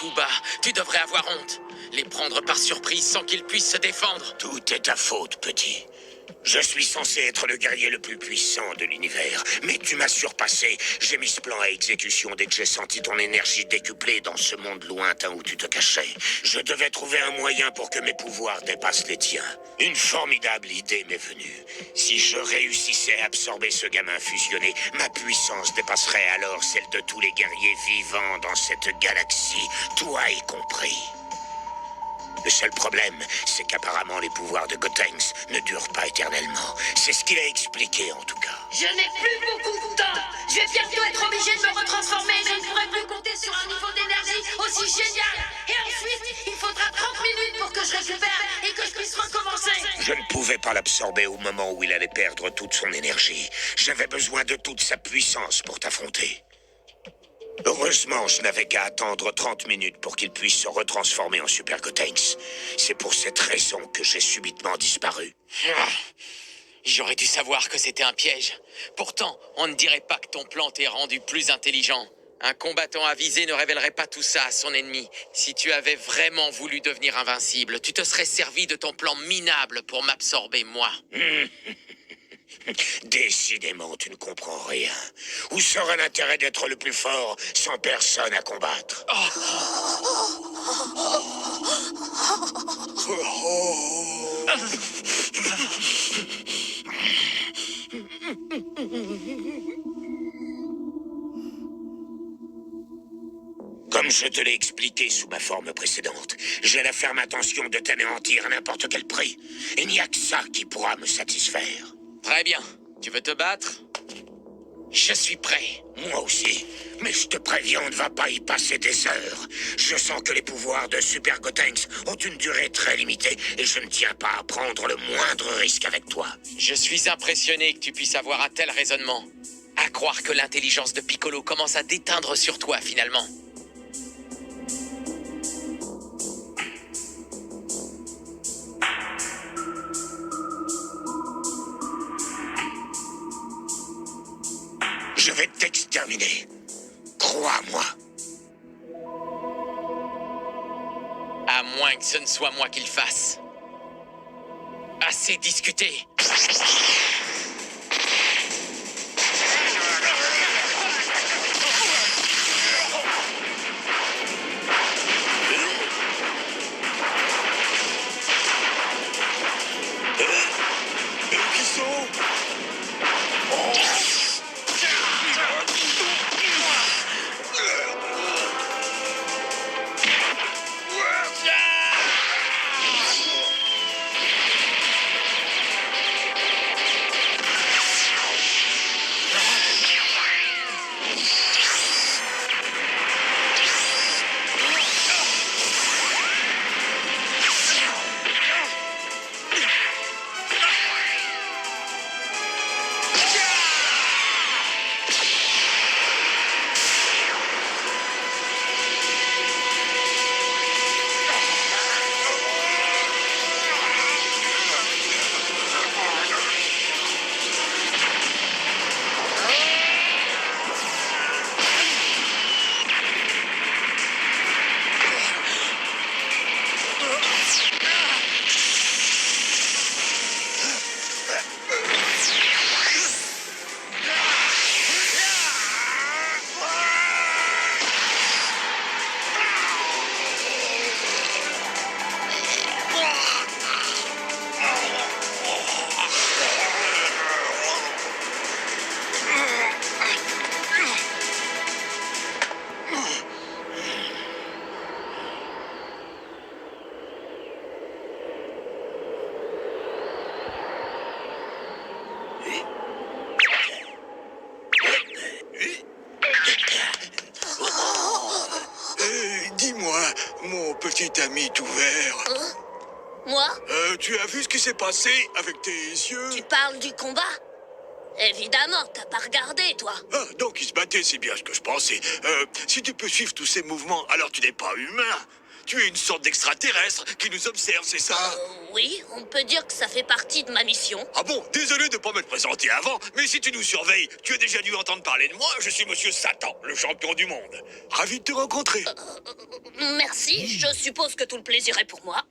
tout bas. Tu devrais avoir honte. Les prendre par surprise sans qu'ils puissent se défendre. Tout est ta faute, petit. Je suis censé être le guerrier le plus puissant de l'univers, mais tu m'as surpassé. J'ai mis ce plan à exécution dès que j'ai senti ton énergie décuplée dans ce monde lointain où tu te cachais. Je devais trouver un moyen pour que mes pouvoirs dépassent les tiens. Une formidable idée m'est venue. Si je réussissais à absorber ce gamin fusionné, ma puissance dépasserait alors celle de tous les guerriers vivants dans cette galaxie, toi y compris. Le seul problème, c'est qu'apparemment les pouvoirs de Gotenks ne durent pas éternellement. C'est ce qu'il a expliqué en tout cas. Je n'ai plus beaucoup de temps. Je vais bientôt être obligé de me retransformer. Je ne pourrai plus compter sur un niveau d'énergie aussi génial. Et ensuite, il faudra 30 minutes pour que je récupère et que je puisse recommencer. Je ne pouvais pas l'absorber au moment où il allait perdre toute son énergie. J'avais besoin de toute sa puissance pour t'affronter. Heureusement, je n'avais qu'à attendre 30 minutes pour qu'il puisse se retransformer en Super Gotenks. C'est pour cette raison que j'ai subitement disparu. J'aurais dû savoir que c'était un piège. Pourtant, on ne dirait pas que ton plan t'ait rendu plus intelligent. Un combattant avisé ne révélerait pas tout ça à son ennemi. Si tu avais vraiment voulu devenir invincible, tu te serais servi de ton plan minable pour m'absorber, moi. Décidément, tu ne comprends rien. Où serait l'intérêt d'être le plus fort sans personne à combattre? Comme je te l'ai expliqué sous ma forme précédente, j'ai la ferme intention de t'anéantir à n'importe quel prix. Il n'y a que ça qui pourra me satisfaire. Très bien. Tu veux te battre? Je suis prêt. Moi aussi. Mais je te préviens, on ne va pas y passer des heures. Je sens que les pouvoirs de Super Gotenks ont une durée très limitée et je ne tiens pas à prendre le moindre risque avec toi. Je suis impressionné que tu puisses avoir un tel raisonnement. À croire que l'intelligence de Piccolo commence à déteindre sur toi, finalement. Je vais t'exterminer. Crois-moi. À moins que ce ne soit moi qui le fasse. Assez discuté. Dis-moi, mon petit ami tout vert. Moi? Tu as vu ce qui s'est passé avec tes yeux? Tu parles du combat? Évidemment, t'as pas regardé, toi. Ah, donc il se battait, c'est bien ce que je pensais. Si tu peux suivre tous ces mouvements, alors tu n'es pas humain. Tu es une sorte d'extraterrestre qui nous observe, c'est ça? Oui, on peut dire que ça fait partie de ma mission. Ah bon, désolé de ne pas me présenter avant, mais si tu nous surveilles, tu as déjà dû entendre parler de moi. Je suis Monsieur Satan, le champion du monde. Ravi de te rencontrer. Merci, je suppose que tout le plaisir est pour moi.